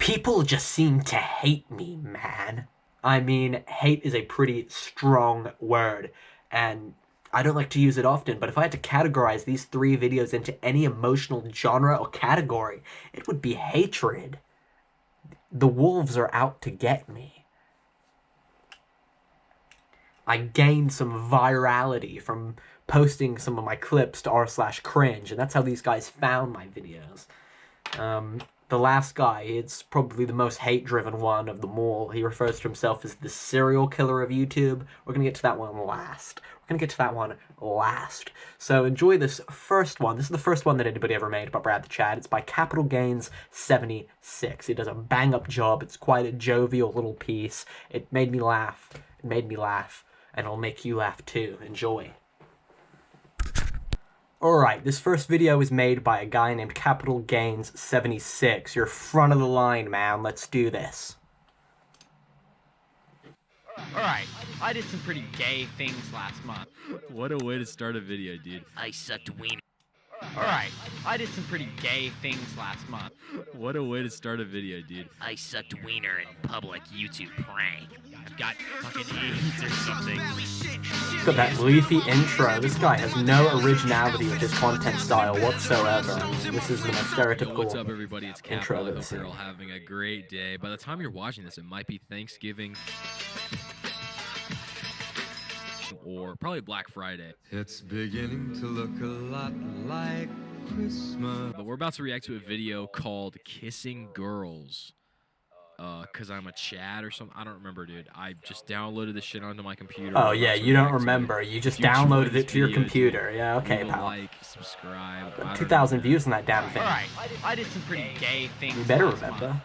People just seem to hate me, man. I mean, hate is a pretty strong word, and I don't like to use it often, but if I had to categorize these three videos into any emotional genre or category, it would be hatred. The wolves are out to get me. I gained some virality from posting some of my clips to r/cringe, and that's how these guys found my videos. The last guy, it's probably the most hate-driven one of them all. He refers to himself as the serial killer of YouTube. We're going to get to that one last. So enjoy this first one. This is the first one that anybody ever made about Brad the Chad. It's by Capital Gains 76. He does a bang-up job. It's quite a jovial little piece. It made me laugh. And it'll make you laugh too. Enjoy. Alright, this first video is made by a guy named Capital Gains 76. You're front of the line, man. Let's do this. Alright, I did some pretty gay things last month. What a way to start a video, dude. I sucked wiener. Alright, I did some pretty gay things last month. What a way to start a video, dude. I sucked wiener in public YouTube prank. I've got fucking AIDS or something. Look at that leafy intro. This guy has no originality with his content style whatsoever. This is the most stereotypical What's up, everybody? It's intro Capital. I I've hope seen. you're all having a great day. By the time you're watching this, it might be Thanksgiving or probably Black Friday. It's beginning to look a lot like Christmas. But we're about to react to a video called Kissing Girls. Cause I'm a Chad or something. I don't remember, dude. I just downloaded this shit onto my computer. Oh yeah, you don't remember. You just downloaded it to your computer. Yeah, okay, leave a pal. like, subscribe. I don't 2,000 know, views on that damn thing. Alright, I did some pretty gay things. You better last remember. month.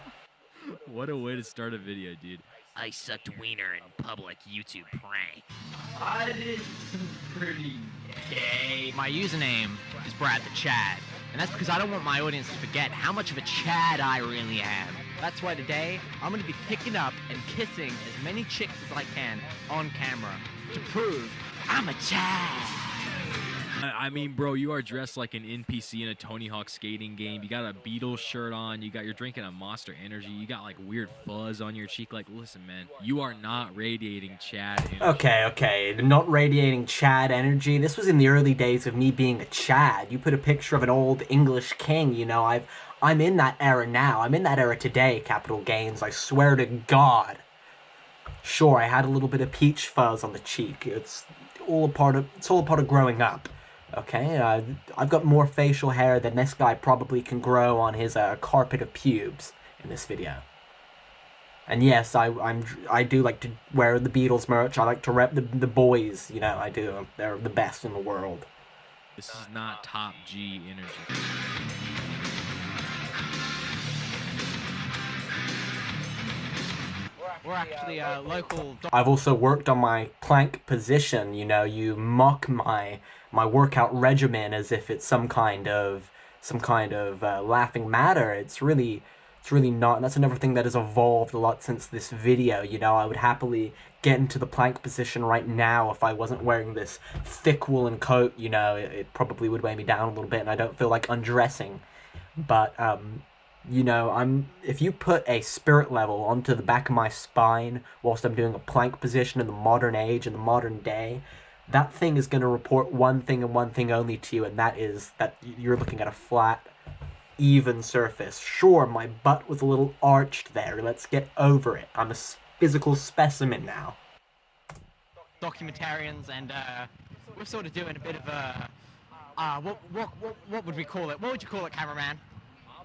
What a way to start a video, dude. I sucked wiener in public YouTube prank. I did some pretty gay. My username is Brad the Chad, and that's because I don't want my audience to forget how much of a Chad I really am. That's why today I'm gonna be picking up and kissing as many chicks as I can on camera to prove I'm a Chad. I mean, bro, you are dressed like an NPC in a Tony Hawk skating game. You got a Beatles shirt on. You're drinking a Monster Energy. You got like weird fuzz on your cheek. Like, listen, man, you are not radiating Chad energy. Okay, not radiating Chad energy. This was in the early days of me being a Chad. You put a picture of an old English king, you know, I'm in that era now. I'm in that era today, Capital Gains. I swear to God. Sure, I had a little bit of peach fuzz on the cheek. It's all a part of growing up. Okay, I've got more facial hair than this guy probably can grow on his carpet of pubes in this video. And yes, I do like to wear the Beatles merch. I like to rep the boys, you know, I do. They're the best in the world. This is not top G energy. We're actually a local. I've also worked on my plank position, you know, you mock my workout regimen as if it's some kind of laughing matter. It's really not, and that's another thing that has evolved a lot since this video, you know. I would happily get into the plank position right now if I wasn't wearing this thick woolen coat, you know. It probably would weigh me down a little bit and I don't feel like undressing, but you know, if you put a spirit level onto the back of my spine whilst I'm doing a plank position in the modern age, in the modern day, that thing is going to report one thing and one thing only to you, and that is that you're looking at a flat, even surface. Sure, my butt was a little arched there. Let's get over it. I'm a physical specimen now. Documentarians, and we're sort of doing a bit of a what would we call it? What would you call it, cameraman?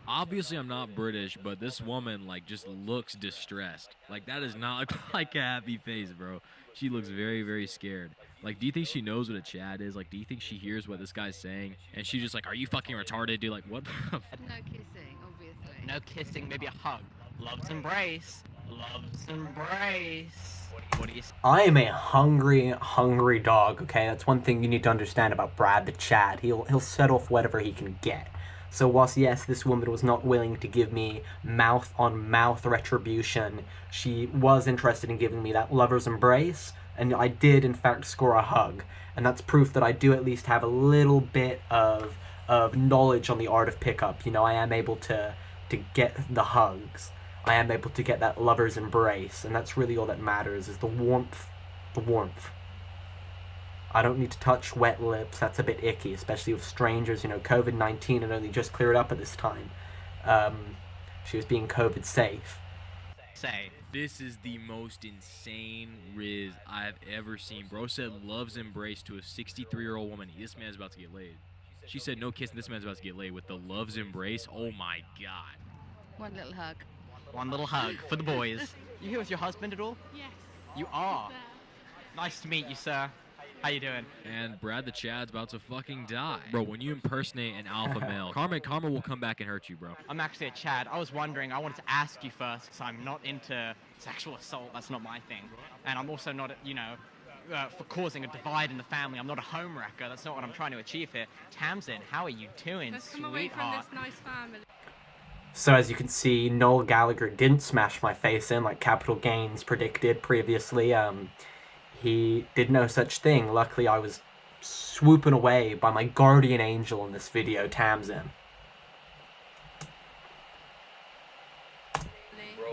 Obviously, I'm not British, but this woman, like, just looks distressed. Like, that does not look like a happy face, bro. She looks very, very scared. Like, do you think she knows what a Chad is? Like, do you think she hears what this guy's saying? And she's just like, are you fucking retarded, dude? Like, what the fuck? No kissing, obviously. No kissing, maybe a hug. Love's embrace. Love's embrace. What do you say? I am a hungry dog, okay? That's one thing you need to understand about Brad the Chad. He'll settle for whatever he can get. So whilst, yes, this woman was not willing to give me mouth-on-mouth retribution, she was interested in giving me that lover's embrace, and I did, in fact, score a hug. And that's proof that I do at least have a little bit of knowledge on the art of pickup. You know, I am able to get the hugs. I am able to get that lover's embrace, and that's really all that matters, is the warmth. The warmth. I don't need to touch wet lips. That's a bit icky, especially with strangers. You know, COVID-19 had only just cleared up at this time. She was being COVID safe. Say. This is the most insane Riz I've ever seen. Bro said love's embrace to a 63-year-old woman. This man's about to get laid. She said no kissing. This man's about to get laid with the love's embrace. Oh my god. One little hug. One little hug for the boys. You here with your husband at all? Yes. You are. Nice to meet you, sir. How you doing? And Brad the Chad's about to fucking die. Bro, when you impersonate an alpha male, karma will come back and hurt you, bro. I'm actually a Chad. I was wondering, I wanted to ask you first, because I'm not into sexual assault. That's not my thing. And I'm also not, you know, for causing a divide in the family. I'm not a home wrecker. That's not what I'm trying to achieve here. Tamsin, how are you doing, Let's come away from sweetheart? this nice family. So as you can see, Noel Gallagher didn't smash my face in like Capital Gains predicted previously. He did no such thing. Luckily, I was swooping away by my guardian angel in this video, Tamsin.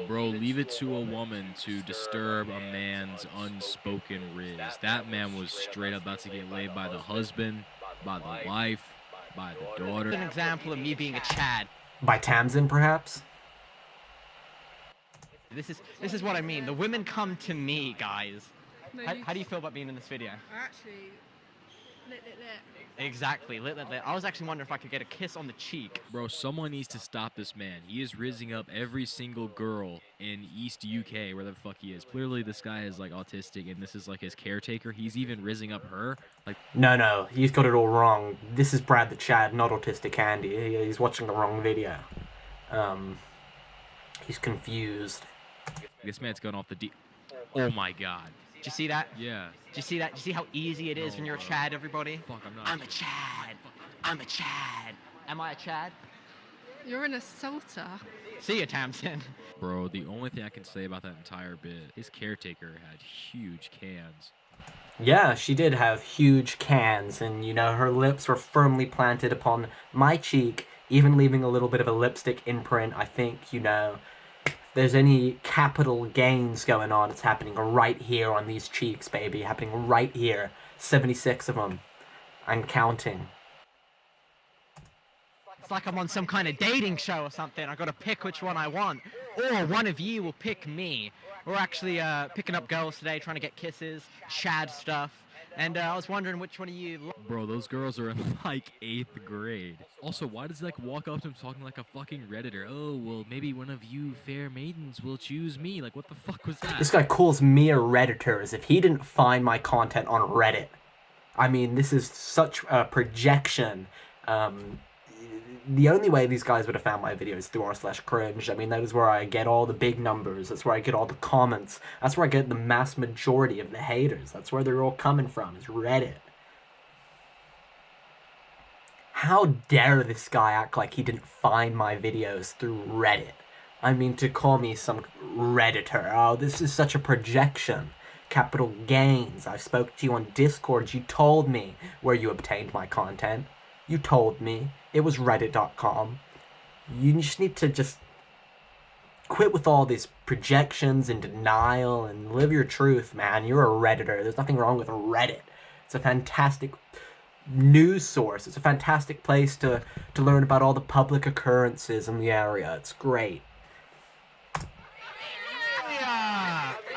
Bro, leave it to a woman to disturb a man's unspoken riz. That man was straight up about to get laid by the husband, by the wife, by the daughter. An example of me being a Chad. By Tamsin, perhaps? This is what I mean. The women come to me, guys. No, How do you feel about being in this video? Actually, lit. Exactly, lit. I was actually wondering if I could get a kiss on the cheek. Bro, someone needs to stop this man. He is rizzing up every single girl in East UK, where the fuck he is. Clearly, this guy is like autistic, and this is like his caretaker. He's even rizzing up her. Like, No, he's got it all wrong. This is Brad the Chad, not Autistic Andy. He's watching the wrong video. He's confused. this man's going off the deep. Oh my god. Did you see that? Yeah. Did you see that? Did you see how easy it is when you're a Chad, everybody? Fuck, I'm not. I'm a Chad. I'm a Chad. Am I a Chad? You're an assaulter. See ya, Tamsin. Bro, the only thing I can say about that entire bit, his caretaker had huge cans. Yeah, she did have huge cans, and, you know, her lips were firmly planted upon my cheek, even leaving a little bit of a lipstick imprint. I think, you know, if there's any capital gains going on, it's happening right here on these cheeks, baby. Happening right here. 76 of them. I'm counting. It's like I'm on some kind of dating show or something. I gotta pick which one I want. Or one of you will pick me. We're actually picking up girls today, trying to get kisses, Chad stuff. And I was wondering which one of you... Bro, those girls are in like 8th grade. Also, why does he like walk up to him talking like a fucking Redditor? Oh, well, maybe one of you fair maidens will choose me. Like, what the fuck was that? This guy calls me a Redditor as if he didn't find my content on Reddit. I mean, this is such a projection. The only way these guys would have found my video is through r/cringe. I mean, that is where I get all the big numbers. That's where I get all the comments. That's where I get the mass majority of the haters. That's where they're all coming from, is Reddit. How dare this guy act like he didn't find my videos through Reddit? I mean, to call me some Redditor. Oh, this is such a projection. Capital Gains. I spoke to you on Discord. You told me where you obtained my content. You told me. It was reddit.com. You just need to just quit with all these projections and denial and live your truth, man. You're a Redditor. There's nothing wrong with Reddit. It's a fantastic news source. It's a fantastic place to learn about all the public occurrences in the area. It's great.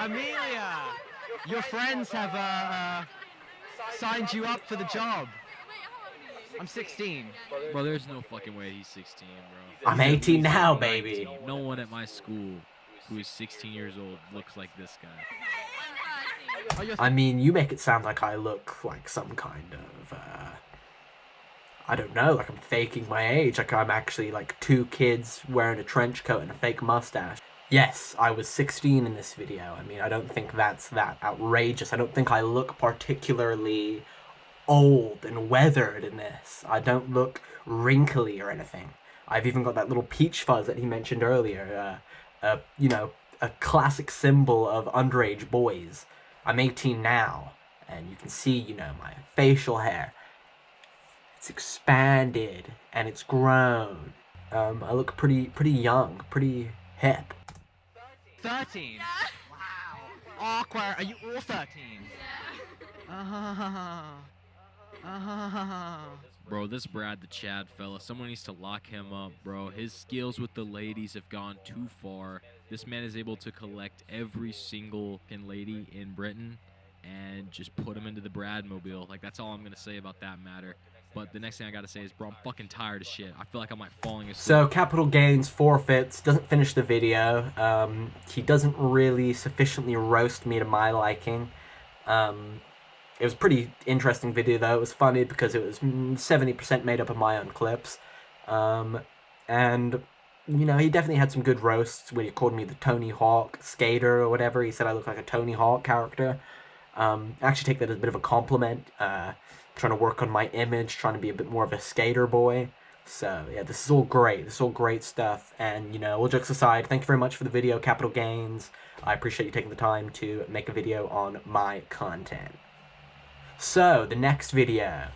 Amelia! Your friends have signed you up for the job. I'm 16. Bro, there's no fucking way he's 16, bro. I'm 18 now, baby. No one at my school who is 16 years old looks like this guy. I mean, you make it sound like I look like some kind of, I don't know, like I'm faking my age. Like I'm actually like 2 kids wearing a trench coat and a fake mustache. Yes, I was 16 in this video. I mean, I don't think that's that outrageous. I don't think I look particularly old and weathered in this. I don't look wrinkly or anything. I've even got that little peach fuzz that he mentioned earlier. You know, a classic symbol of underage boys. I'm 18 now, and you can see, you know, my facial hair. It's expanded and it's grown. I look pretty young, pretty hip. 13? Wow. Awkward. Are you all 13? Bro, this Brad the Chad fella, someone needs to lock him up, bro. His skills with the ladies have gone too far. This man is able to collect every single lady in Britain and just put them into the Brad mobile. Like, that's all I'm going to say about that matter. But the next thing I got to say is, bro, I'm fucking tired of shit. I feel like I'm like falling asleep. So Capital Gains forfeits, doesn't finish the video. He doesn't really sufficiently roast me to my liking. It was a pretty interesting video, though. It was funny because it was 70% made up of my own clips. And, you know, he definitely had some good roasts when he called me the Tony Hawk skater or whatever. He said I look like a Tony Hawk character. I actually take that as a bit of a compliment. Trying to work on my image, trying to be a bit more of a skater boy. So, yeah, this is all great. This is all great stuff. And, you know, all jokes aside, thank you very much for the video, Capital Gains. I appreciate you taking the time to make a video on my content. So, the next video.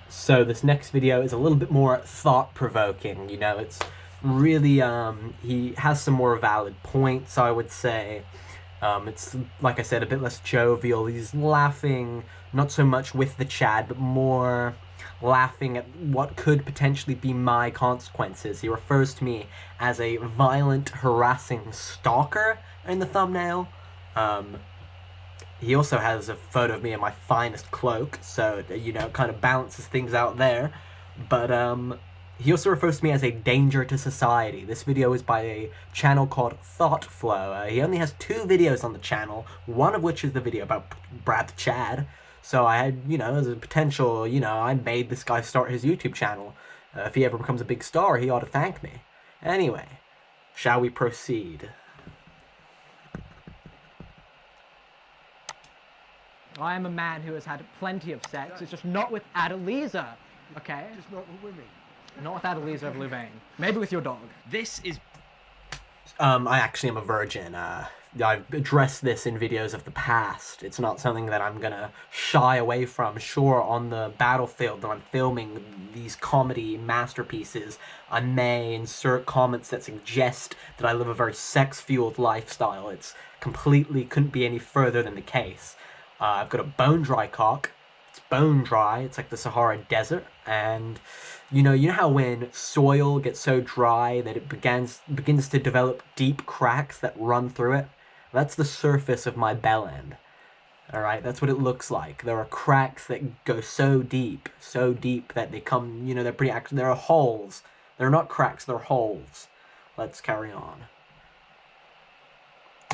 So, this next video is a little bit more thought-provoking. You know, it's really, he has some more valid points, I would say. It's, like I said, a bit less jovial. He's laughing, not so much with the Chad, but more laughing at what could potentially be my consequences. He refers to me as a violent, harassing stalker in the thumbnail. He also has a photo of me in my finest cloak, so, you know, it kind of balances things out there. But, he also refers to me as a danger to society. This video is by a channel called ThoughtFlow. He only has 2 videos on the channel, one of which is the video about Brad the Chad. So I had, you know, as a potential, you know, I made this guy start his YouTube channel. If he ever becomes a big star, he ought to thank me. Anyway, shall we proceed? I am a man who has had plenty of sex. It's just not with Adeliza, okay? Just not with women. Not with Adeliza of Louvain. Maybe with your dog. This is... I actually am a virgin. I've addressed this in videos of the past. It's not something that I'm gonna shy away from. Sure, on the battlefield when I'm filming these comedy masterpieces, I may insert comments that suggest that I live a very sex-fueled lifestyle. It's completely couldn't be any further than the case. I've got a bone-dry cock. It's bone-dry. It's like the Sahara Desert. And, you know how when soil gets so dry that it begins to develop deep cracks that run through it? That's the surface of my bell end. Alright, that's what it looks like. There are cracks that go so deep that they come, you know, they're pretty actually, there are holes. They're not cracks, they're holes. Let's carry on.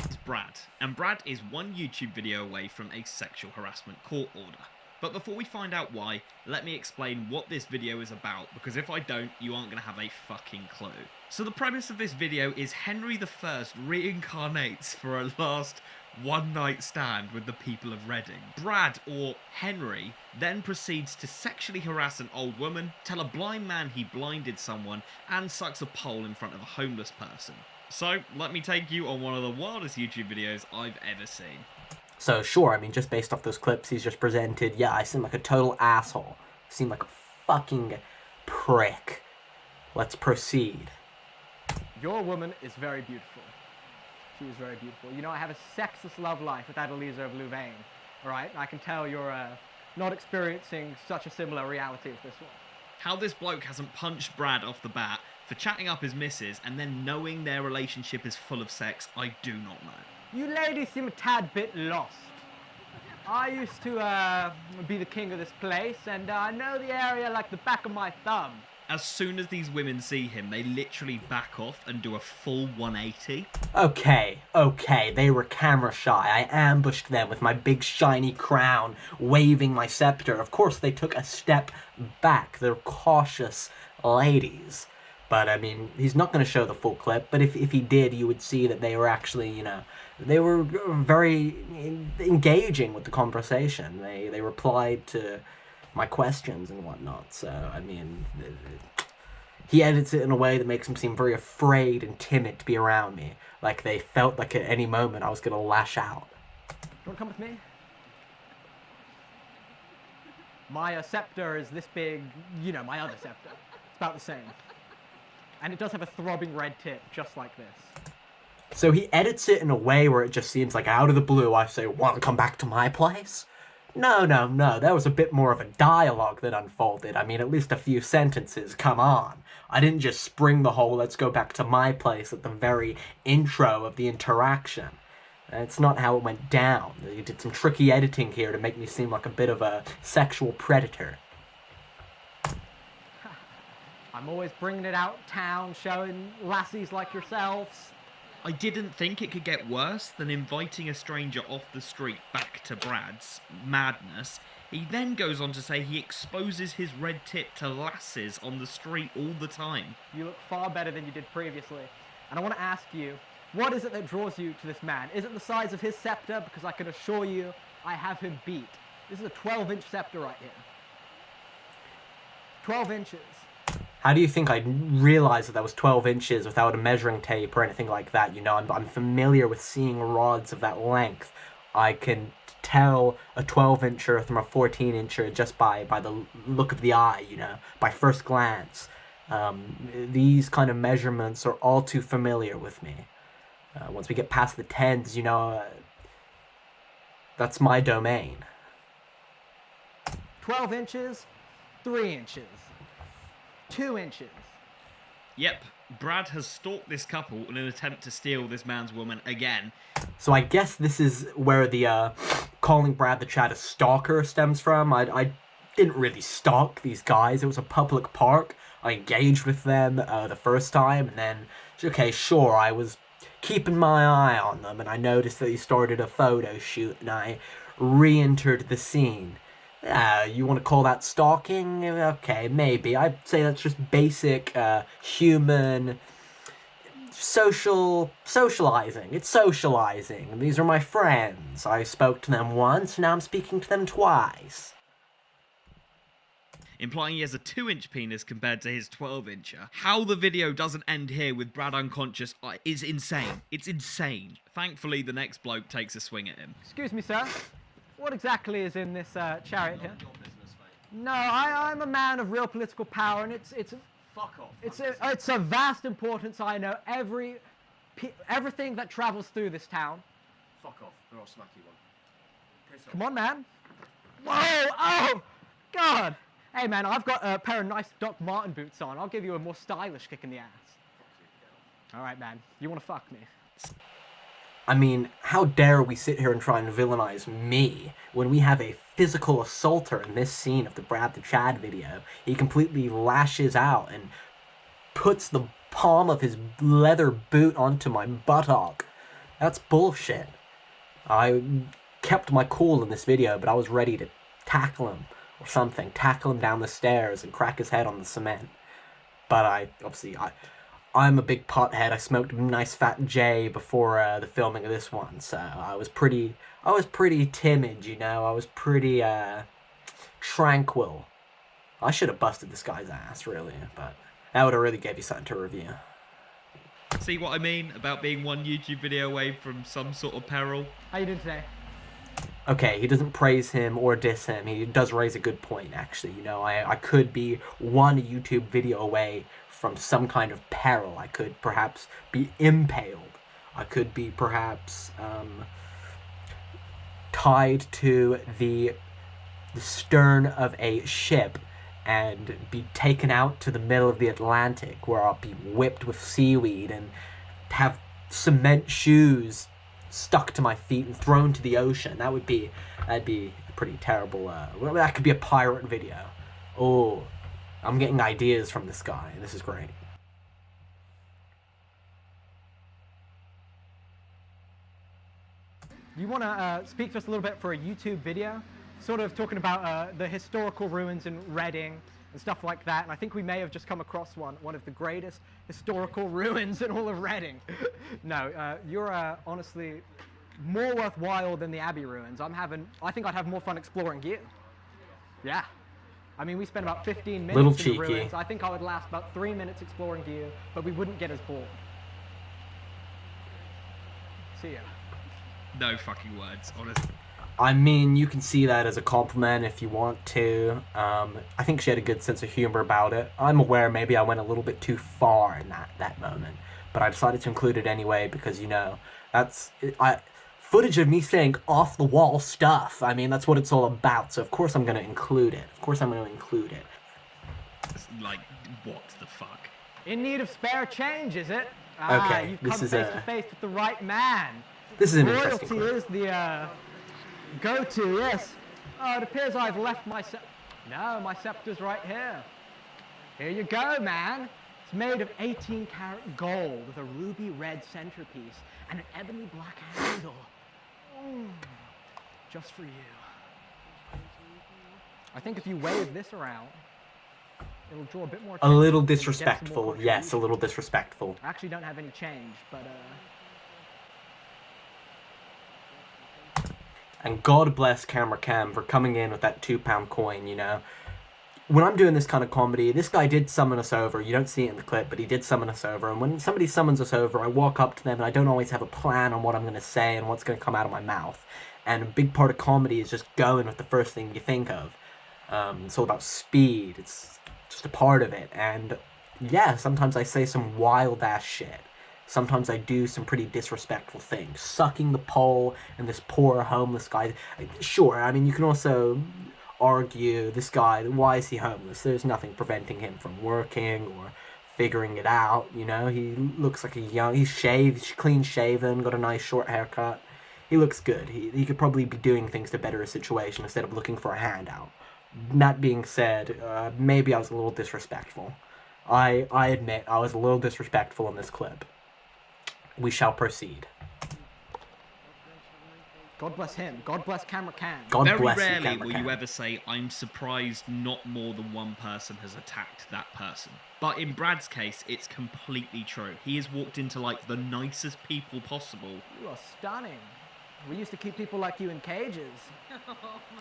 It's Brad, and Brad is one YouTube video away from a sexual harassment court order. But before we find out why, let me explain what this video is about, because if I don't, you aren't going to have a fucking clue. So the premise of this video is Henry I reincarnates for a last one-night stand with the people of Reading. Brad, or Henry, then proceeds to sexually harass an old woman, tell a blind man he blinded someone, and sucks a pole in front of a homeless person. So, let me take you on one of the wildest YouTube videos I've ever seen. So, sure, I mean, just based off those clips he's just presented, yeah, I seem like a total asshole. I seem like a fucking prick. Let's proceed. Your woman is very beautiful. She is very beautiful. You know, I have a sexless love life with Adeliza of Louvain. Alright? I can tell you're not experiencing such a similar reality with this one. How this bloke hasn't punched Brad off the bat for chatting up his missus and then knowing their relationship is full of sex, I do not know. You ladies seem a tad bit lost. I used to be the king of this place, and I know the area like the back of my thumb. As soon as these women see him, they literally back off and do a full 180. Okay, they were camera shy. I ambushed them with my big shiny crown, waving my scepter. Of course, they took a step back. They're cautious ladies. But, I mean, he's not going to show the full clip, but if he did, you would see that they were actually, you know, they were very engaging with the conversation. They replied to my questions and whatnot, so, I mean, he edits it in a way that makes him seem very afraid and timid to be around me. Like, they felt like at any moment I was going to lash out. You want to come with me? My scepter is this big, you know, my other scepter. It's about the same. And it does have a throbbing red tip, just like this. So he edits it in a way where it just seems like out of the blue I say, want to come back to my place? No. There was a bit more of a dialogue that unfolded. I mean, at least a few sentences, come on. I didn't just spring the whole let's go back to my place at the very intro of the interaction. That's not how it went down. You did some tricky editing here to make me seem like a bit of a sexual predator. I'm always bringing it out town, showing lassies like yourselves. I didn't think it could get worse than inviting a stranger off the street back to Brad's madness. He then goes on to say he exposes his red tip to lasses on the street all the time. You look far better than you did previously. And I want to ask you, what is it that draws you to this man? Is it the size of his scepter? Because I can assure you, I have him beat. This is a 12-inch scepter right here. 12 inches. How do you think I realized that that was 12 inches without a measuring tape or anything like that? You know, I'm familiar with seeing rods of that length. I can tell a 12-incher from a 14-incher just by the look of the eye, you know, by first glance. These kind of measurements are all too familiar with me. Once we get past the tens, you know, that's my domain. 12 inches, 3 inches, 2 inches. Yep, Brad has stalked this couple in an attempt to steal this man's woman again. So I guess this is where the calling Brad the Chad a stalker stems from. I didn't really stalk these guys. It was a public park. I engaged with them the first time, and then, okay, sure, I was keeping my eye on them, and I noticed that they started a photo shoot, and I re-entered the scene. You want to call that stalking? Okay, maybe. I'd say that's just basic human socializing. It's socializing. These are my friends. I spoke to them once, now I'm speaking to them twice. Implying he has a 2-inch penis compared to his 12-incher. How the video doesn't end here with Brad unconscious is insane. It's insane. Thankfully, the next bloke takes a swing at him. Excuse me, sir. What exactly is in this chariot here? No, I'm a man of real political power, and it's Fuck off. it's a vast importance. I know everything that travels through this town. Fuck off, or I'll smack you one. Piss off. Come on, man. Whoa! Oh, God! Hey, man, I've got a pair of nice Doc Marten boots on. I'll give you a more stylish kick in the ass. All right, man. You want to fuck me? I mean, how dare we sit here and try and villainize me when we have a physical assaulter in this scene of the Brad the Chad video. He completely lashes out and puts the palm of his leather boot onto my buttock. That's bullshit. I kept my cool in this video, but I was ready to tackle him or something. Tackle him down the stairs and crack his head on the cement. But I'm a big pothead. I smoked a nice fat J before the filming of this one, so I was pretty timid, you know. I was pretty tranquil. I should have busted this guy's ass, really, but that would have really gave you something to review. See what I mean about being one YouTube video away from some sort of peril? How you doing today? Okay, he doesn't praise him or diss him. He does raise a good point, actually. You know, I could be one YouTube video away from some kind of peril. I could perhaps be impaled. I could be perhaps tied to the stern of a ship and be taken out to the middle of the Atlantic, where I'll be whipped with seaweed and have cement shoes stuck to my feet and thrown to the ocean. That'd be a pretty terrible. Well, that could be a pirate video. Oh, I'm getting ideas from this guy. This is great. You want to speak to us a little bit for a YouTube video, sort of talking about the historical ruins in Reading and stuff like that. And I think we may have just come across one of the greatest historical ruins in all of Reading. No, you're honestly more worthwhile than the Abbey ruins. I think I'd have more fun exploring you. Yeah. I mean, we spent about 15 minutes Little in cheeky. the ruins. I think I would last about 3 minutes exploring you, but we wouldn't get as bored. See ya. No fucking words, honestly. I mean, you can see that as a compliment if you want to. I think she had a good sense of humor about it. I'm aware maybe I went a little bit too far in that moment, but I decided to include it anyway because, you know, footage of me saying off the wall stuff. I mean, that's what it's all about. So of course I'm gonna include it. Of course I'm gonna include it. Like, what the fuck? In need of spare change, is it? Okay, You've this come is face to face with the right man. This is an interesting Royalty clip. is the go-to, yes. Oh, it appears I've left my No, my scepter's right here. Here you go, man. It's made of 18-karat gold with a ruby red centerpiece and an ebony black handle. Just for you. I think if you wave this around, it'll draw a bit more A attention little and get some more disrespectful. Yes, a little disrespectful. I actually don't have any change, but And God bless Camera Cam for coming in with that £2 coin, you know. When I'm doing this kind of comedy, this guy did summon us over. You don't see it in the clip, but he did summon us over. And when somebody summons us over, I walk up to them and I don't always have a plan on what I'm going to say and what's going to come out of my mouth. And a big part of comedy is just going with the first thing you think of. It's all about speed. It's just a part of it. And yeah, sometimes I say some wild ass shit. Sometimes I do some pretty disrespectful things. Sucking the pole and this poor homeless guy. Sure, I mean, you can also argue this guy, why is he homeless? There's nothing preventing him from working or figuring it out, you know? He looks like he's shaved, he's clean shaven, got a nice short haircut. He looks good. He could probably be doing things to better his situation instead of looking for a handout. That being said, maybe I was a little disrespectful. I admit I was a little disrespectful in this clip. We shall proceed. God bless him. God bless Camera Cam. God Very bless rarely you, Camera will Cam. you ever say, I'm surprised not more than one person has attacked that person. But in Brad's case, it's completely true. He has walked into, like, the nicest people possible. You are stunning. We used to keep people like you in cages.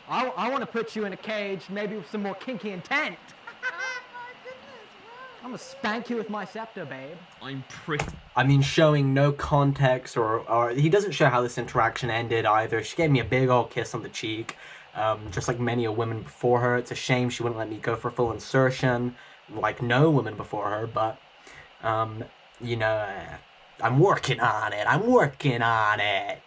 I want to put you in a cage, maybe with some more kinky intent. I'm gonna spank you with my scepter, babe. I'm pretty... I mean, showing no context or he doesn't show how this interaction ended either. She gave me a big old kiss on the cheek, just like many a woman before her. It's a shame she wouldn't let me go for full insertion, like no woman before her, but, you know, I'm working on it. I'm working on it.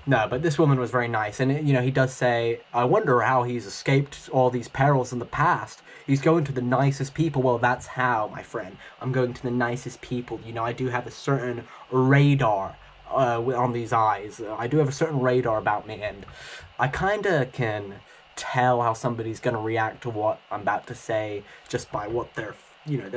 No, but this woman was very nice, and, you know, he does say, I wonder how he's escaped all these perils in the past. He's going to the nicest people. Well, that's how, my friend. I'm going to the nicest people. You know, I do have a certain radar on these eyes. I do have a certain radar about me, and I kind of can tell how somebody's going to react to what I'm about to say just by what their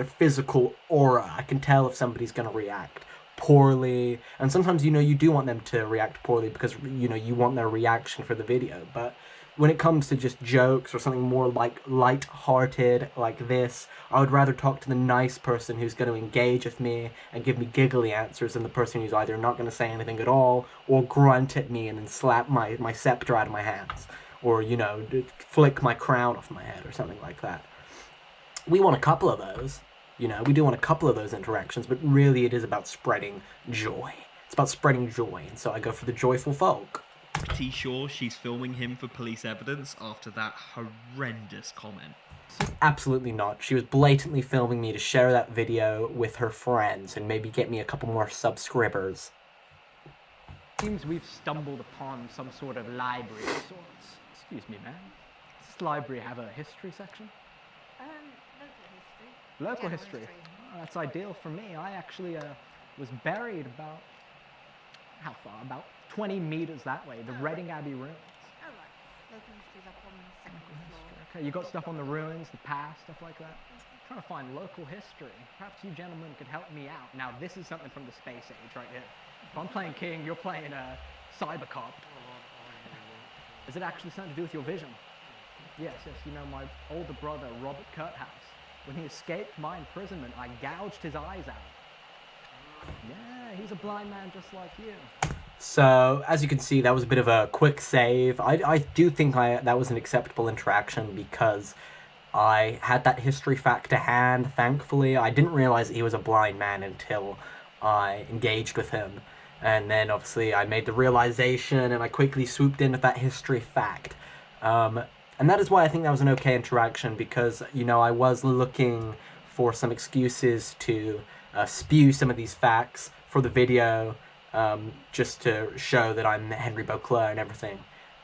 physical aura. I can tell if somebody's going to react poorly, and sometimes, you know, you do want them to react poorly because, you know, you want their reaction for the video. But when it comes to just jokes or something more like light-hearted like this, I would rather talk to the nice person who's going to engage with me and give me giggly answers than the person who's either not going to say anything at all or grunt at me and then slap my scepter out of my hands, or, you know, flick my crown off my head or something like that. We want a couple of those. You know, we do want a couple of those interactions, but really it is about spreading joy. It's about spreading joy, and so I go for the joyful folk. pretty sure she's filming him for police evidence after that horrendous comment. Absolutely not. She was blatantly filming me to share that video with her friends and maybe get me a couple more subscribers. Seems we've stumbled upon some sort of library of sorts. Excuse me, ma'am. Does this library have a history section? Local history. Local history. Oh, that's ideal for me. I actually was buried about, how far? About 20 meters that way, the Reading Abbey ruins. Oh, right. Local history's up on the second floor. Okay, you got stuff on the ruins, the past, stuff like that? I'm trying to find local history. Perhaps you gentlemen could help me out. Now, this is something from the space age right here. If I'm playing King, you're playing Cybercop. Is it actually something to do with your vision? Yes, yes. You know, my older brother, Robert Kurthouse, when he escaped my imprisonment, I gouged his eyes out. Yeah, he's a blind man just like you. So, as you can see, that was a bit of a quick save. I do think that was an acceptable interaction because I had that history fact to hand, thankfully. I didn't realize that he was a blind man until I engaged with him. And then obviously I made the realization and I quickly swooped in with that history fact. And that is why I think that was an okay interaction, because, you know, I was looking for some excuses to spew some of these facts for the video, just to show that I'm Henry Beauclerc and everything.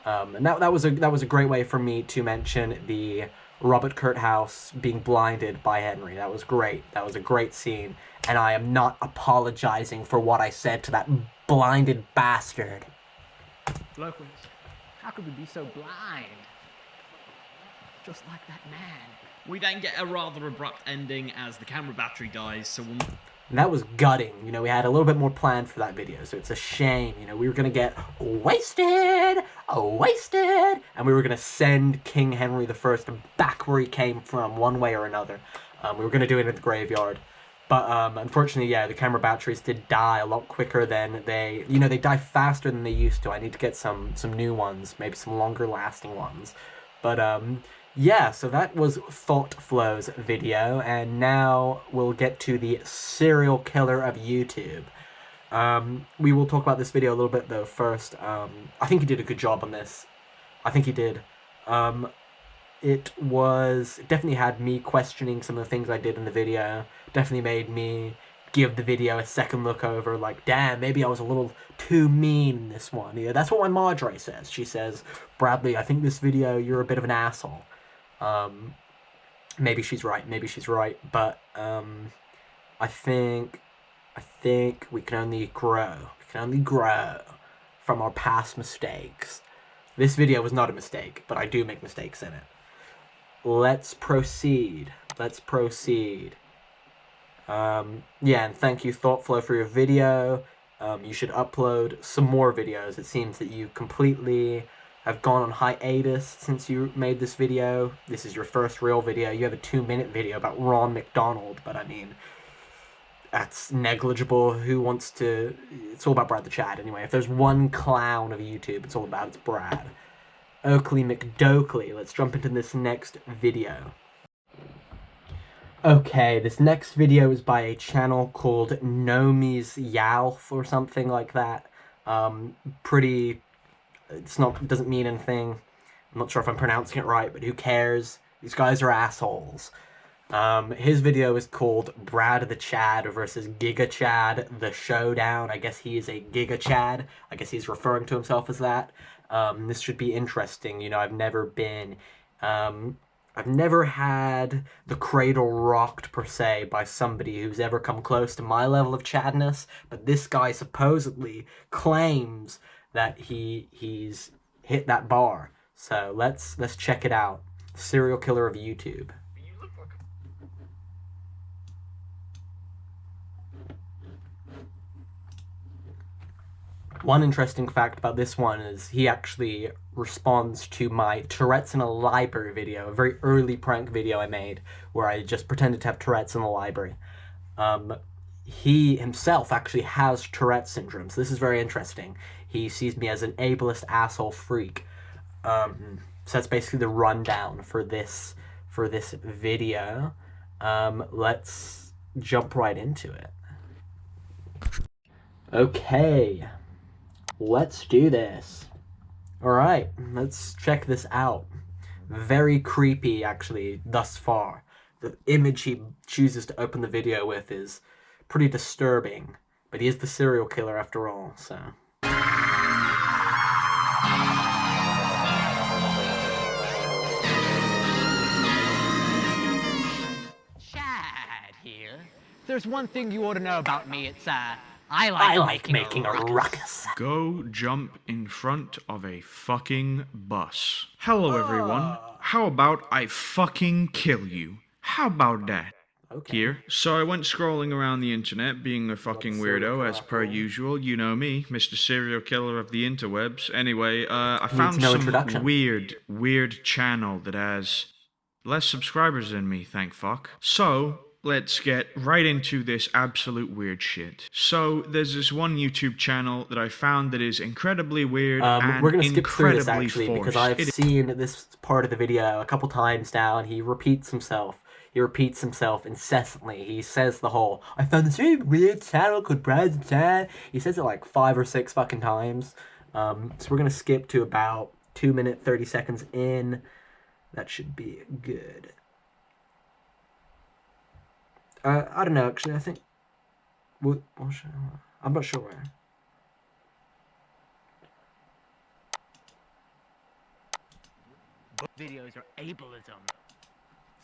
And that was a great way for me to mention the Robert Kurthouse being blinded by Henry. That was great. That was a great scene. And I am not apologizing for what I said to that blinded bastard. Locals, how could we be so blind? Just like that man. We then get a rather abrupt ending as the camera battery dies, so we'll... And that was gutting. You know, we had a little bit more planned for that video, so it's a shame. You know, we were going to get wasted, and we were going to send King Henry I back where he came from, one way or another. We were going to do it in the graveyard. But unfortunately, yeah, the camera batteries did die a lot quicker than they... You know, they die faster than they used to. I need to get some new ones, maybe some longer-lasting ones. But, yeah, so that was Thought Flow's video, and now we'll get to the serial killer of YouTube. We will talk about this video a little bit, though, first. I think he did a good job on this. I think he did. It definitely had me questioning some of the things I did in the video. Definitely made me give the video a second look over, like, damn, maybe I was a little too mean in this one. Yeah, that's what my Madre says. She says, Bradley, I think this video, you're a bit of an asshole. Maybe she's right, but, I think we can only grow from our past mistakes. This video was not a mistake, but I do make mistakes in it. Let's proceed. Yeah, and thank you, ThoughtFlow, for your video. You should upload some more videos. It seems that you completely have gone on hiatus since you made this video. This is your first real video. You have a 2-minute video about Ron McDonald, but I mean, that's negligible. Who wants to... It's all about Brad the Chad, anyway. If there's one clown of YouTube, it's all about it's Brad. Oakley McDoakley. Let's jump into this next video. Okay, this next video is by a channel called Nomi's Yalf or something like that. It doesn't mean anything. I'm not sure if I'm pronouncing it right, but who cares? These guys are assholes. His video is called Brad the Chad versus Giga Chad, the Showdown. I guess he is a Giga Chad. I guess he's referring to himself as that. This should be interesting. You know, I've never had the cradle rocked, per se, by somebody who's ever come close to my level of Chadness, but this guy supposedly claims that he's hit that bar. So let's check it out. Serial killer of YouTube. One interesting fact about this one is he actually responds to my Tourette's in a library video, a very early prank video I made, where I just pretended to have Tourette's in the library. He himself actually has Tourette's syndrome, so this is very interesting. He sees me as an ableist asshole freak. So that's basically the rundown for this video. Let's jump right into it. Okay. Let's do this. Alright, let's check this out. Very creepy, actually, thus far. The image he chooses to open the video with is pretty disturbing. But he is the serial killer after all, so... Chad here. There's one thing you ought to know about me. It's, I like making a ruckus. Go jump in front of a fucking bus. Hello, everyone. How about I fucking kill you? How about that? Okay. Here. So I went scrolling around the internet, being a fucking weirdo, as per usual. You know me, Mr. Serial Killer of the interwebs. Anyway, I found some weird channel that has less subscribers than me, thank fuck. So... let's get right into this absolute weird shit. So, there's this one YouTube channel that I found that is incredibly weird and we're gonna skip through this, incredibly actually, forced. because I've seen this part of the video a couple times now, and he repeats himself. He repeats himself incessantly. He says the whole, I found this really weird channel called Brad the Chat. He says it like 5 or 6 fucking times. So we're going to skip to about 2 minutes, 30 seconds in. That should be good. I don't know, actually, I think... I'm not sure where. Videos are ableism.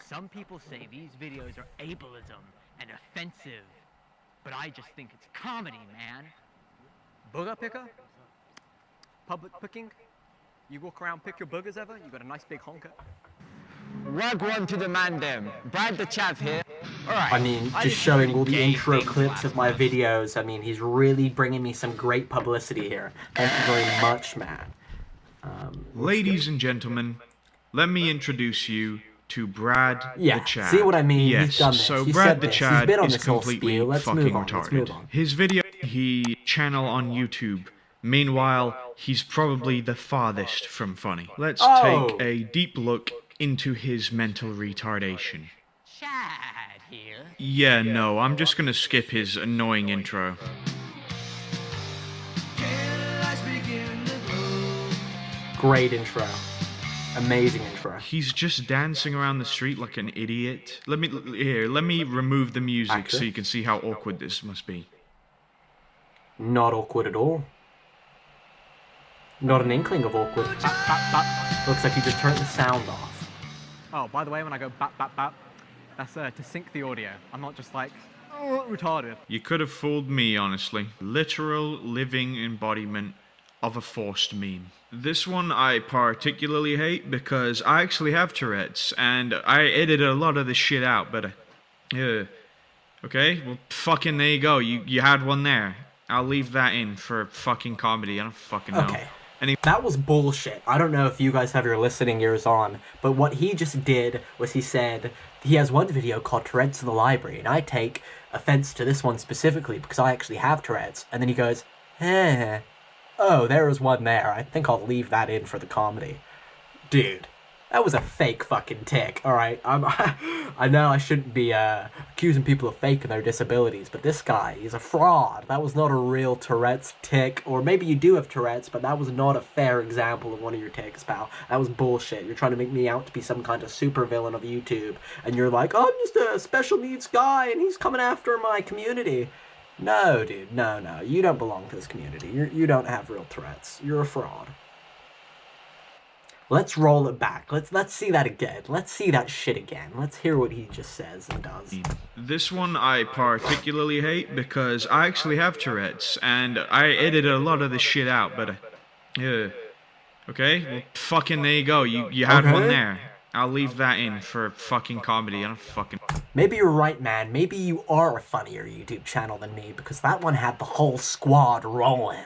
Some people say these videos are ableism and offensive, but I just think it's comedy, man. Booger picker? Public picking? You walk around, pick your boogers ever? You got a nice big honker? Rug one to the man them. Brad the Chav here. Alright. I mean, just showing all the intro clips of my videos. I mean, he's really bringing me some great publicity here. Thank you very much, man. Ladies and gentlemen, let me introduce you to Brad the Chad. See what I mean? Yes, He's done this. so He's Brad said the this. Chad He's been on is this whole completely spiel. Let's fucking move on. retarded. Let's move on. His video, he channel on YouTube. Meanwhile, he's probably the farthest from funny. Let's take a deep look into his mental retardation. Chad here. Yeah, no, I'm just gonna skip his annoying intro. Great intro. Amazing intro. He's just dancing around the street like an idiot. Let me remove the music so you can see how awkward this must be. Not awkward at all. Not an inkling of awkward. Bap, bap, bap. Looks like he just turned the sound off. Oh, by the way, when I go bap, bap, bap, that's to sync the audio. I'm not just like, oh, retarded. You could have fooled me, honestly. Literal living embodiment of a forced meme. This one I particularly hate because I actually have Tourette's and I edited a lot of this shit out, but okay, well fucking there you go. You had one there. I'll leave that in for fucking comedy. I don't fucking know. Okay. That was bullshit. I don't know if you guys have your listening ears on, but what he just did was he said he has one video called Tourette's in the Library, and I take offense to this one specifically because I actually have Tourette's. And then he goes, oh, there was one there. I think I'll leave that in for the comedy. Dude, that was a fake fucking tick, alright? I know I shouldn't be accusing people of faking their disabilities, but this guy, he's a fraud. That was not a real Tourette's tick. Or maybe you do have Tourette's, but that was not a fair example of one of your ticks, pal. That was bullshit. You're trying to make me out to be some kind of supervillain of YouTube, and you're like, oh, I'm just a special needs guy, and he's coming after my community. No, dude, no. You don't belong to this community. You don't have real Tourette's. You're a fraud. Let's roll it back. Let's see that again. Let's see that shit again. Let's hear what he just says and does. This one I particularly hate because I actually have Tourette's and I edited a lot of this shit out, but okay, well fucking there you go. You had one there. I'll leave that in for fucking comedy. I don't fucking... Maybe you're right, man. Maybe you are a funnier YouTube channel than me because that one had the whole squad rolling.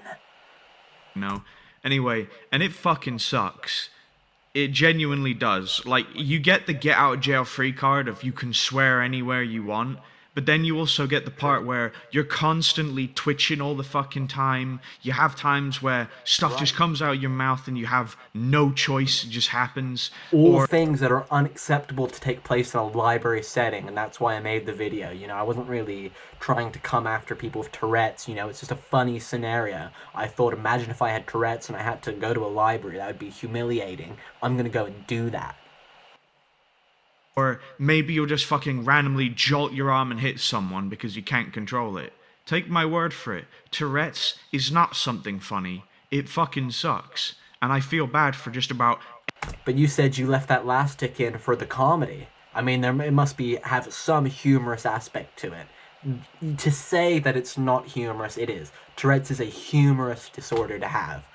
No. Anyway, and it fucking sucks. It genuinely does. Like, you get the get out of jail free card of you can swear anywhere you want, but then you also get the part where you're constantly twitching all the fucking time. You have times where stuff just comes out of your mouth and you have no choice, it just happens. All things that are unacceptable to take place in a library setting, and that's why I made the video. You know, I wasn't really trying to come after people with Tourette's, you know, it's just a funny scenario. I thought, imagine if I had Tourette's and I had to go to a library, that would be humiliating. I'm gonna go and do that. Or maybe you'll just fucking randomly jolt your arm and hit someone because you can't control it. Take my word for it. Tourette's is not something funny. It fucking sucks. And I feel bad for just about... But you said you left that last tick in for the comedy. I mean, it must have some humorous aspect to it. To say that it's not humorous, it is. Tourette's is a humorous disorder to have.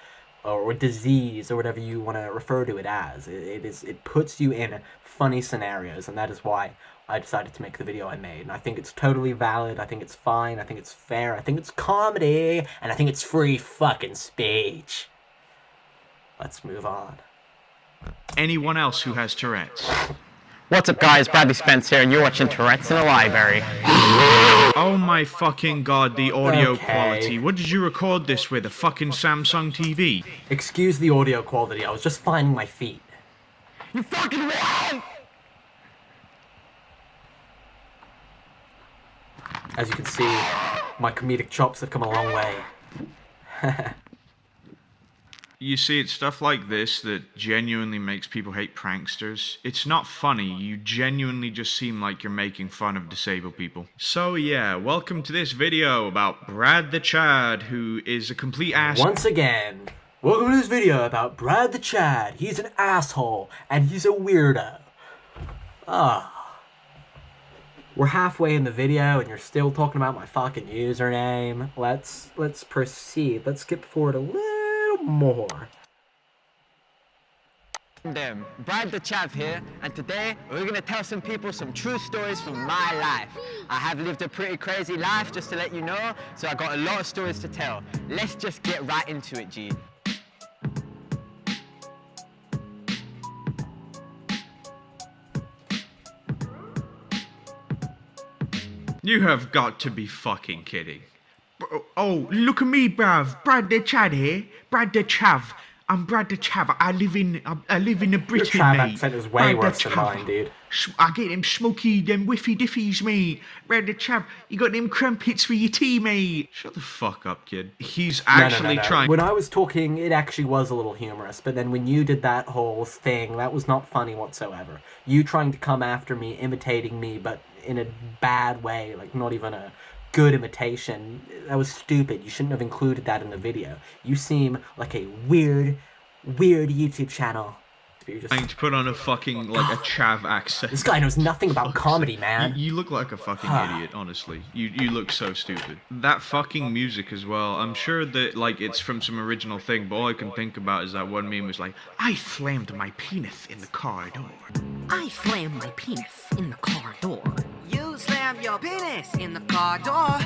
Or disease, or whatever you want to refer to it as. It puts you in funny scenarios, and that is why I decided to make the video I made. And I think it's totally valid, I think it's fine, I think it's fair, I think it's comedy, and I think it's free fucking speech. Let's move on. Anyone else who has Tourette's. What's up, guys? Bradley Spence here, and you're watching Tourette's in the Library. Oh my fucking god, the audio quality. What did you record this with? A fucking Samsung TV? Excuse the audio quality, I was just finding my feet. You fucking wrong! As you can see, my comedic chops have come a long way. You see, it's stuff like this that genuinely makes people hate pranksters. It's not funny, you genuinely just seem like you're making fun of disabled people. So yeah, welcome to this video about Brad the Chad, who is a complete ass. Once again, welcome to this video about Brad the Chad. He's an asshole, and he's a weirdo. We're halfway in the video, and you're still talking about my fucking username. Let's proceed. Let's skip forward a little more. Brad the Chav here, and today we're gonna tell some people some true stories from my life. I have lived a pretty crazy life, just to let you know, so I got a lot of stories to tell. Let's just get right into it, G. You have got to be fucking kidding. Oh, look at me, bruv. Brad the Chad here. Brad the Chav. I'm Brad the Chav. I live in a Britain, Your Chav mate. accent is way worse than mine, dude. I get them smoky, them whiffy diffies, mate. Brad the Chav, you got them crumpets for your tea, mate. Shut the fuck up, kid. He's actually trying. When I was talking, it actually was a little humorous, but then when you did that whole thing, that was not funny whatsoever. You trying to come after me, imitating me, but in a bad way, like not even a good imitation. That was stupid. You shouldn't have included that in the video. You seem like a weird YouTube channel. You're just trying to put on a fucking, like, a chav accent. This guy knows nothing about comedy, man. You look like a fucking idiot, honestly. You look so stupid. That fucking music as well. I'm sure that, like, it's from some original thing, but all I can think about is that one meme was like, I slammed my penis in the car door. I slammed my penis in the car door. You slammed your penis in the car door.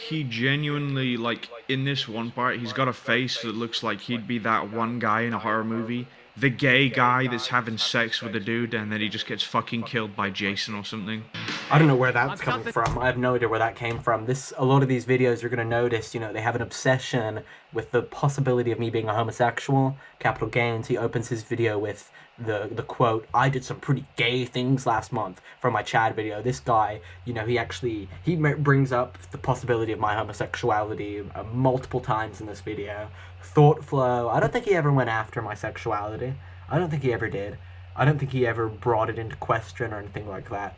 He genuinely, like, in this one part, he's got a face that looks like he'd be that one guy in a horror movie. The gay guy that's having sex with a dude and then he just gets fucking killed by Jason or something. I don't know where that's coming from. I have no idea where that came from. A lot of these videos you're going to notice, you know, they have an obsession with the possibility of me being a homosexual. Capital Gains, he opens his video with the quote, I did some pretty gay things last month from my Chad video. This guy, you know, he brings up the possibility of my homosexuality multiple times in this video. Thought flow, I don't think he ever went after my sexuality. I don't think he ever did. I don't think he ever brought it into question or anything like that.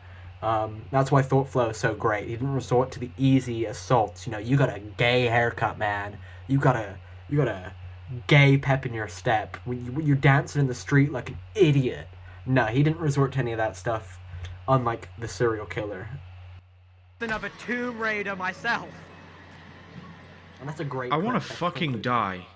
That's why Thought Flow is so great. He didn't resort to the easy assaults. You know, you got a gay haircut, man. You got a gay pep in your step. When you're dancing in the street like an idiot. No, he didn't resort to any of that stuff, unlike the serial killer. Of a Tomb Raider myself. And that's a great. I want to fucking die.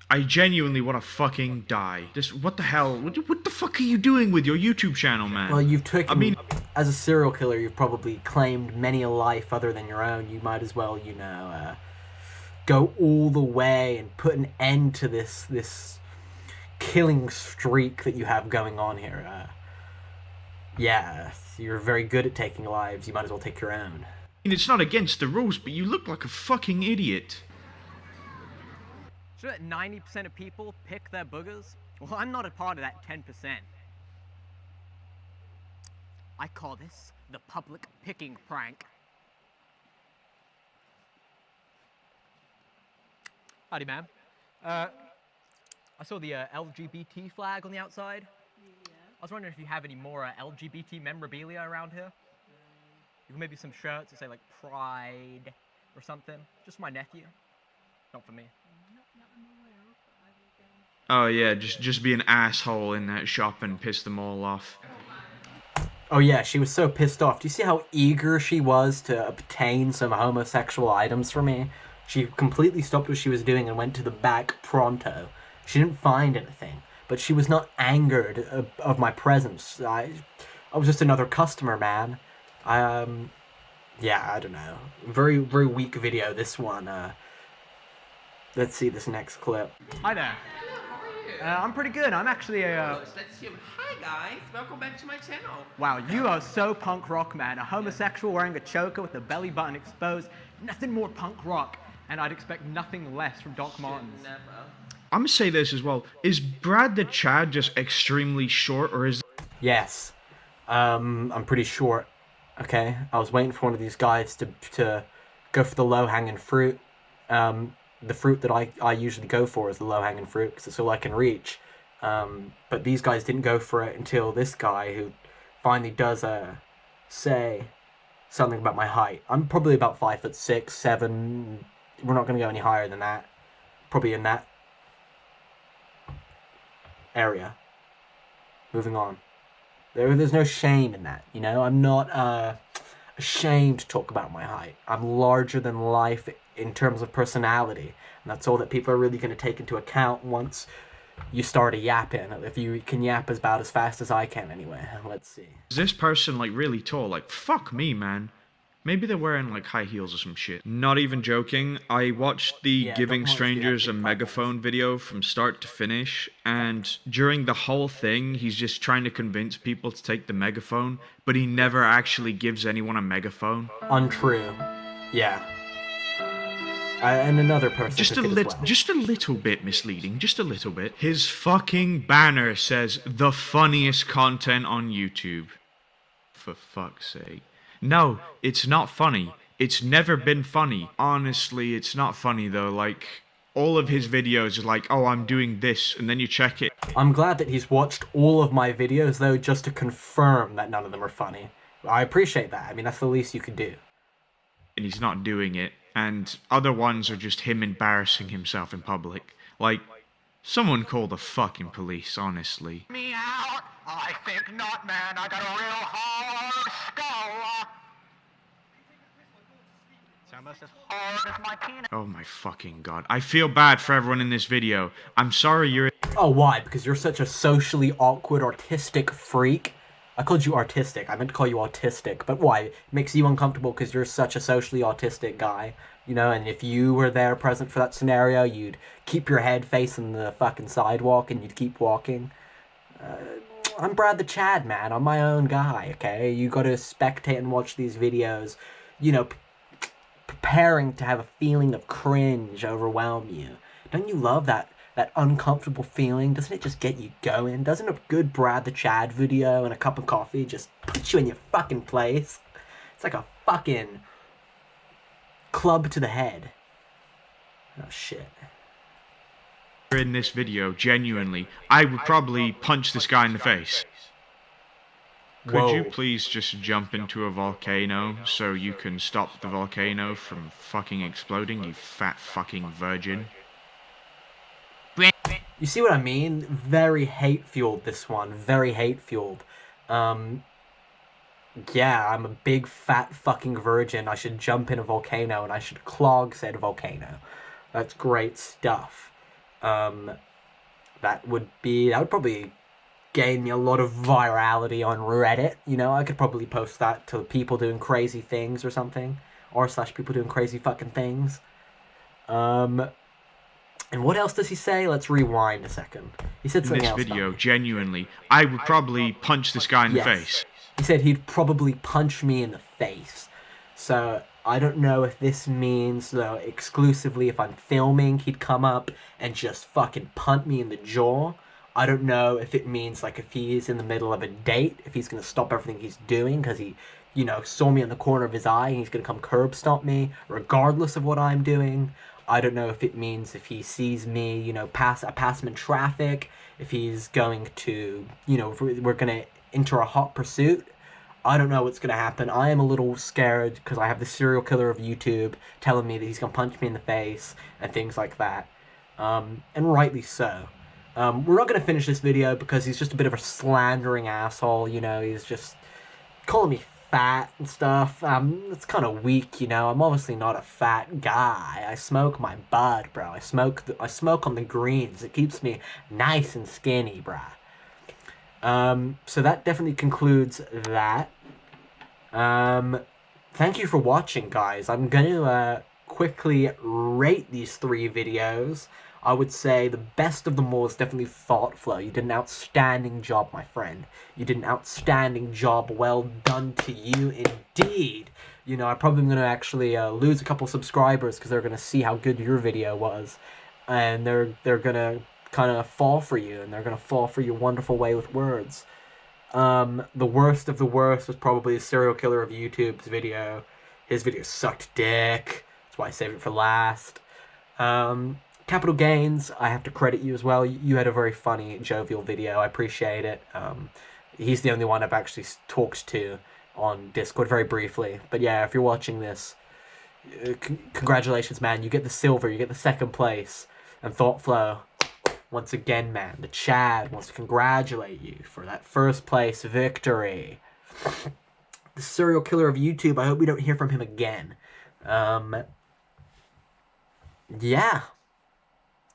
I genuinely want to fucking die. Just, what the hell? What the fuck are you doing with your YouTube channel, man? Well, you've taken, as a serial killer, you've probably claimed many a life other than your own. You might as well, you know, go all the way and put an end to this killing streak that you have going on here. Yeah, you're very good at taking lives. You might as well take your own. It's not against the rules, but you look like a fucking idiot. Sure that 90% of people pick their boogers? Well, I'm not a part of that 10%. I call this the public picking prank. Howdy, ma'am. I saw the LGBT flag on the outside. Yeah. I was wondering if you have any more LGBT memorabilia around here. Maybe some shirts that say, like, Pride or something. Just for my nephew. Not for me. Oh yeah, just be an asshole in that shop and piss them all off. Oh yeah, she was so pissed off. Do you see how eager she was to obtain some homosexual items for me? She completely stopped what she was doing and went to the back pronto. She didn't find anything, but she was not angered of my presence. I was just another customer, man. Yeah, I don't know. Very, very weak video, this one. Let's see this next clip. Hi there. I'm pretty good. I'm actually a... Let's see him. Hi guys, welcome back to my channel. Wow, you are so punk rock, man. A homosexual wearing a choker with the belly button exposed. Nothing more punk rock. And I'd expect nothing less from Doc Martens. Never. I'm gonna say this as well. Is Brad the Chad just extremely short, or is... Yes. I'm pretty short. Okay, I was waiting for one of these guys to go for the low-hanging fruit. The fruit that I usually go for is the low-hanging fruit because it's all I can reach. But these guys didn't go for it until this guy who finally does say something about my height. I'm probably about 5'6", 7. We're not gonna go any higher than that. Probably in that area. Moving on. There's no shame in that, you know? I'm not ashamed to talk about my height. I'm larger than life in terms of personality. And that's all that people are really going to take into account once you start yapping. If you can yap about as fast as I can anyway. Let's see. Is this person, like, really tall? Like, fuck me, man. Maybe they're wearing, like, high heels or some shit. Not even joking, I watched the Giving Strangers a Megaphone video from start to finish, and during the whole thing, he's just trying to convince people to take the megaphone, but he never actually gives anyone a megaphone. Untrue. Yeah. And another person just a little bit misleading, just a little bit. His fucking banner says, the funniest content on YouTube. For fuck's sake. No, it's not funny. It's never been funny. Honestly, it's not funny though. Like, all of his videos are like, oh, I'm doing this, and then you check it. I'm glad that he's watched all of my videos though, just to confirm that none of them are funny. I appreciate that. I mean, that's the least you could do. And he's not doing it, and other ones are just him embarrassing himself in public. Like, someone call the fucking police, honestly. Me out? I think not, man. I got a real hard skull. It's almost as hard as my penis. Oh my fucking god. I feel bad for everyone in this video. I'm sorry you're... Oh, why? Because you're such a socially awkward, artistic freak? I called you artistic. I meant to call you autistic. But why? It makes you uncomfortable because you're such a socially autistic guy. You know, and if you were there present for that scenario, you'd keep your head facing the fucking sidewalk and you'd keep walking. I'm Brad the Chad, man. I'm my own guy, okay? You gotta spectate and watch these videos, you know, preparing to have a feeling of cringe overwhelm you. Don't you love that uncomfortable feeling? Doesn't it just get you going? Doesn't a good Brad the Chad video and a cup of coffee just put you in your fucking place? It's like a fucking club to the head. Oh, shit. In this video, genuinely, I would probably punch this guy in the face. Could you please just jump into a volcano so you can stop the volcano from fucking exploding, you fat fucking virgin? You see what I mean? Very hate-fueled, this one. Very hate-fueled. Yeah, I'm a big fat fucking virgin. I should jump in a volcano and I should clog said volcano. That's great stuff. That would probably gain me a lot of virality on Reddit. You know, I could probably post that to people doing crazy things or something. R / people doing crazy fucking things. And what else does he say? Let's rewind a second. He said something else. In this video, genuinely, I would probably punch this guy in the face. He said he'd probably punch me in the face. So, I don't know if this means, though, exclusively if I'm filming, he'd come up and just fucking punt me in the jaw. I don't know if it means, like, if he's in the middle of a date, if he's gonna stop everything he's doing, because he, you know, saw me in the corner of his eye, and he's gonna come curb stomp me, regardless of what I'm doing. I don't know if it means if he sees me, you know, pass him in traffic, if he's going to, you know, if we're gonna enter a hot pursuit. I don't know what's gonna happen. I am a little scared because I have the serial killer of YouTube telling me that he's gonna punch me in the face and things like that. And rightly so. We're not gonna finish this video because he's just a bit of a slandering asshole, you know, he's just calling me fat and stuff. It's kind of weak, you know. I'm obviously not a fat guy. I smoke my bud, bro. I smoke on the greens. It keeps me nice and skinny, bruh. So that definitely concludes that. Thank you for watching, guys. I'm gonna quickly rate these 3 videos. I would say the best of them all is definitely Thought Flow. You did an outstanding job, my friend. You did an outstanding job. Well done to you indeed. You know, I'm probably going to actually lose a couple subscribers because they're going to see how good your video was. And they're going to kind of fall for you. And they're going to fall for your wonderful way with words. The worst of the worst was probably the serial killer of YouTube's video. His video sucked dick. That's why I saved it for last. Capital Gains, I have to credit you as well. You had a very funny, jovial video. I appreciate it. He's the only one I've actually talked to on Discord very briefly. But yeah, if you're watching this, congratulations, man. You get the silver. You get the second place. And ThoughtFlow, once again, man, the Chad wants to congratulate you for that first place victory. The serial killer of YouTube, I hope we don't hear from him again. Yeah.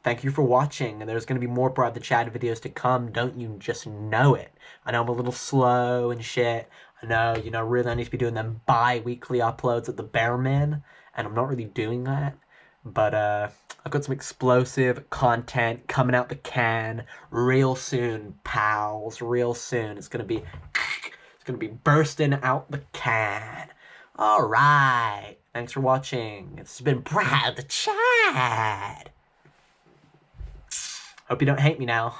Thank you for watching, and there's going to be more Brad the Chad videos to come. Don't you just know it? I know I'm a little slow and shit. I know, really I need to be doing them bi-weekly uploads at the bare min, and I'm not really doing that. But I've got some explosive content coming out the can real soon, pals. Real soon. It's gonna be bursting out the can. All right. Thanks for watching. This has been Brad the Chad. Hope you don't hate me now.